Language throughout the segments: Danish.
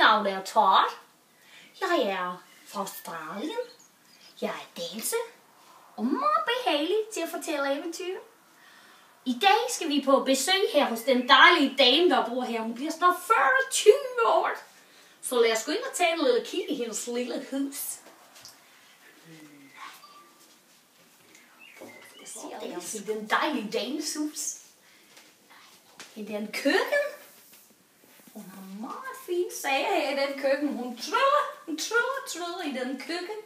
navn er Todd. Jeg er fra Australien. Jeg er Delse og meget behagelig til at fortælle eventyr. I dag skal vi på besøg her hos den dejlige dame, der bor her. Hun bliver snart 40-20 år. Så lad os gå ind og tage en lille kig i hendes lille hus. Jeg ser den dejlige dames hus. Det er en køkken. Hun har meget fine sager her i den køkken. Hun tryller i den køkken.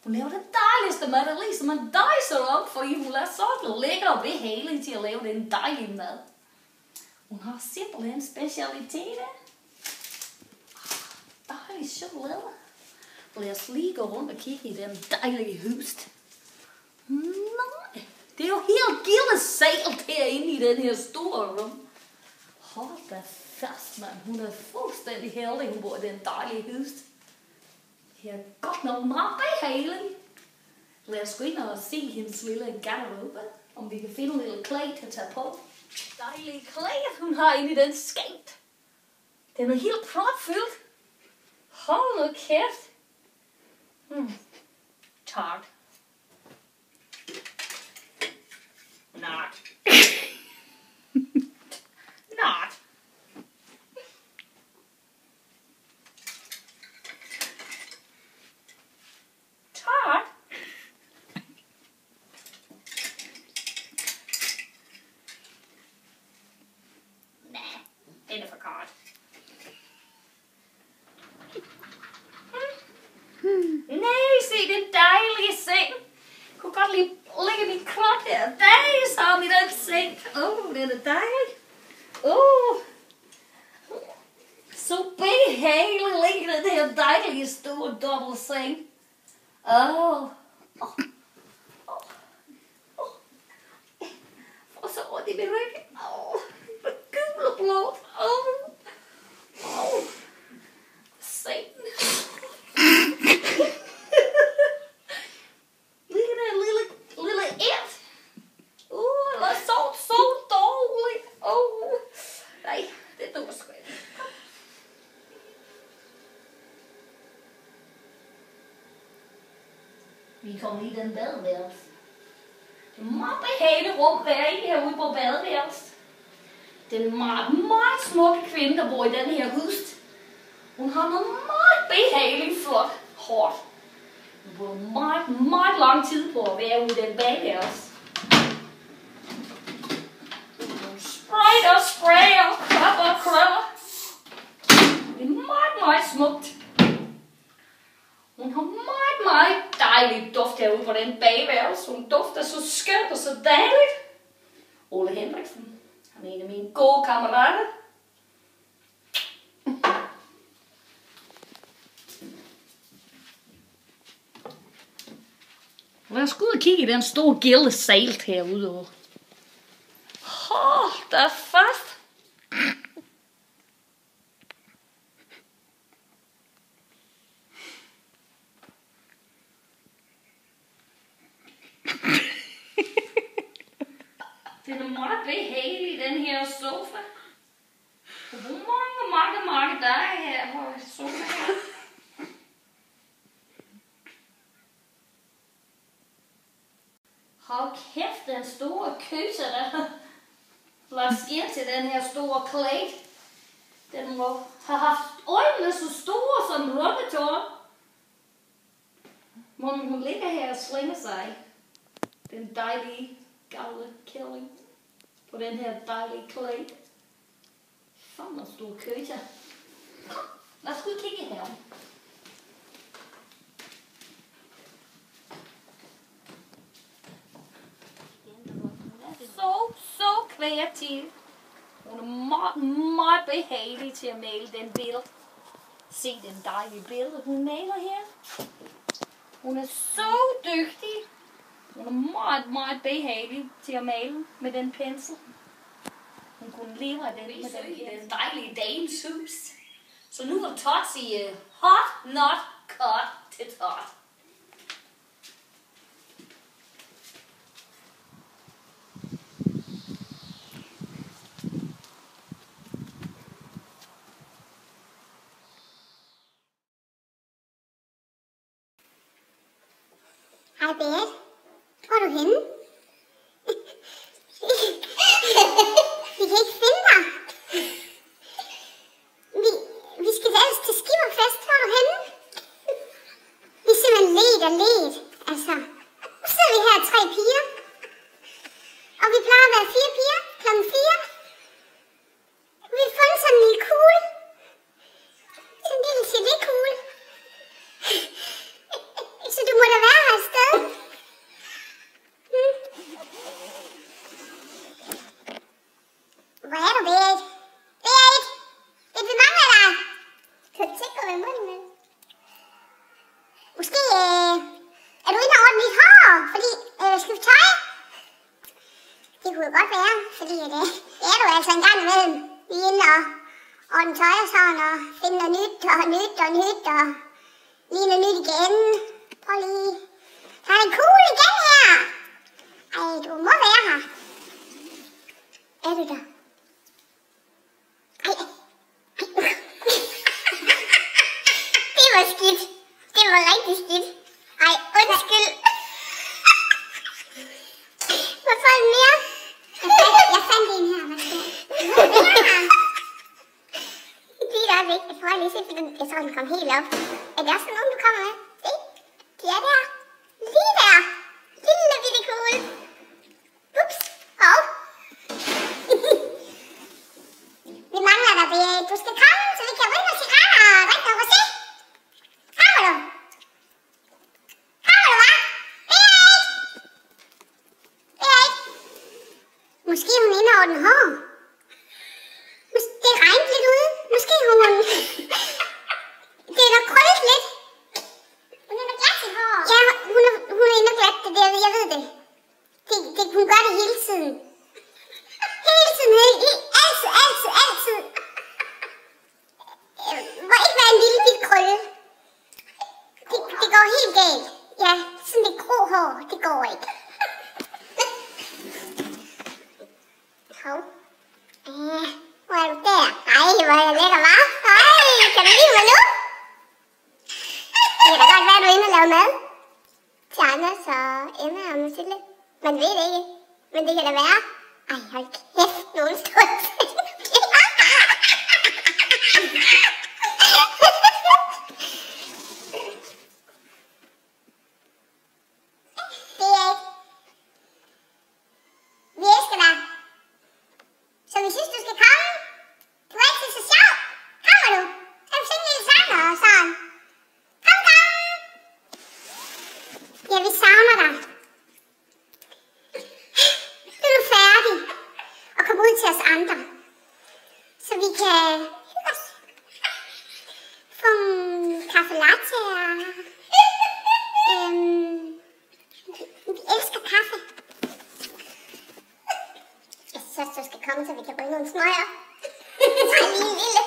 Hun laver det dejligste mad, der ligesom man dejser op, fordi hun er så lækker og behagelig til at lave den dejlige mad. Hun har simpelthen specialiteter. Dejlig chokolade. Lad os lige gå rundt og kigge i den dejlige hus. Nej, det er jo helt gildesalt herinde i den her store rum. Hold da fast, mand. Hun er fuldstændig heldig, hun bor i den dejlige hus. Det er godt nok meget behageligt. Lad os gå ind og se hendes lille garderobe, om vi kan finde en lille klæde til at tage på. Dejlige klæder, hun har inde i den skab. Den er helt propfyldt. Hold nu kæft. Tart. Not. Not. Tart. Nej, den er for kort. Nej, se den dejlige seng. Jeg kunne godt lige lægge min krop her. Dejlig sammen i den seng. Den er dejlig. Så behageligt ligger den her dejlige store dobbeltseng. Og så ondt i min ryg. Med gul og blå. Sengen. Ligger der en lille ært. Jeg har sovet så dårligt. Nej, det duer sgu ikke. Vi kommer lige i den badeværelse. Det er meget behageligt rum, der er herude på badeværelset. Den meget smukke kvinde, der bor i den her hus. Hun har noget meget behageligt flot hår. Hun bruger meget lang tid på at være ude i den badeværelse. Hun sprayer, krøller. Det er meget smukt. Hun har meget dejligt duft herude på den bagværelse. Hun dufter så skønt og så dejligt. Ole Henriksen, han er en af mine gode kammerater. Lad os gå ud og kigge i den store gildesalt herude. Hold da fast. Det er meget behageligt, den her sofa. Hvor mange dage her på sofaen. Hold kæft, den store kyse, der lagt ind til den her store klæde. Den må have haft øjnene så store som rundetår. Hun ligger her og slinger sig. Den dejlige gamle kælling på den her dejlige klæde. Fanden en stor kyse. Lad os gå kigge her. Så kreativ. Hun er meget behagelig til at male den billede. Se den dejlige billede, hun maler her. Hun er så dygtig. Hun er meget behagelig til at male med den pensel. Hun kunne leve af den med den dejlige dames hus. Så nu vil Todd sige hot, not cut til Todd. Hej Berit. Hvor er du henne? Vi kan ikke finde dig. Vi skal ellers til Skipperfest. Hvor er du henne? Vi er simpelthen ledt. Altså, nu sidder vi her 3 piger. Og vi plejer at være 4 piger klokken 4. Vi har fundet sådan en lille kugle. Sådan en lille CD-kugle. Så du må da være her et sted. Hvor er du, Berit? Berit! Vi mangler dig. Kan du ikke gå med munden? Måske er du inde og ordne mit hår, fordi skal vi tøj? Det kunne jo godt være, fordi det er du altså en gang imellem. Vi er inde og ordne tøj og sådan, og finde noget nyt og lige noget nyt igen. Prøv lige. Der er en kugle igen her. Ej, du må være her. Er du der? Ej. Det var skidt. Det var rigtig skidt. Ej, undskyld. Hvorfor er det mere? Jeg fandt en her. Lige et øjeblik. Jeg prøver lige at se, for jeg tror, den kom helt op. Er det også nogen, du kommer med? Se. De er der. Lige der. Lille bitte kugle. Ups. Hov. Vi mangler dig, Berit. Du skal komme, så vi kan ryge os i render og drikke noget rosé. Kommer du? Kommer du, hva'? Berit! Berit! Måske er hun inde over den hår. Det regnede lidt ude. Måske hun... Det er da krøllet lidt. Hun er da glat i hår. Ja, hun er inde og glat det der. Jeg ved det. Hun gør det hele tiden. Hele tiden. Altid. Må ikke være en lille bit krølle. Det går helt galt. Ja, sådan det grå hår. Det går ikke. Hov. Hvor er du der? Ej, hvor er jeg lækker, hva'? Ej, kan du lide mig nu? Det kan da godt være, du er inde og lave mad. Til Anders og Emma og Mathilde. Man ved det ikke. Men det kan da være. Ej, hold kæft, nogen står Vi elsker dig. Så vi synes, du skal komme. Du er altid så sjov. Kommer du? Kan du synge en lille sang og sådan? Kom. Ja, vi savner dig. Nu er du færdig. Og kom ud til os andre. Så vi kan hygge os. Få en kaffe latte og... Vi elsker kaffe. Jeg synes, du skal komme, så vi kan bringe nogle smøger. Så lige en lille.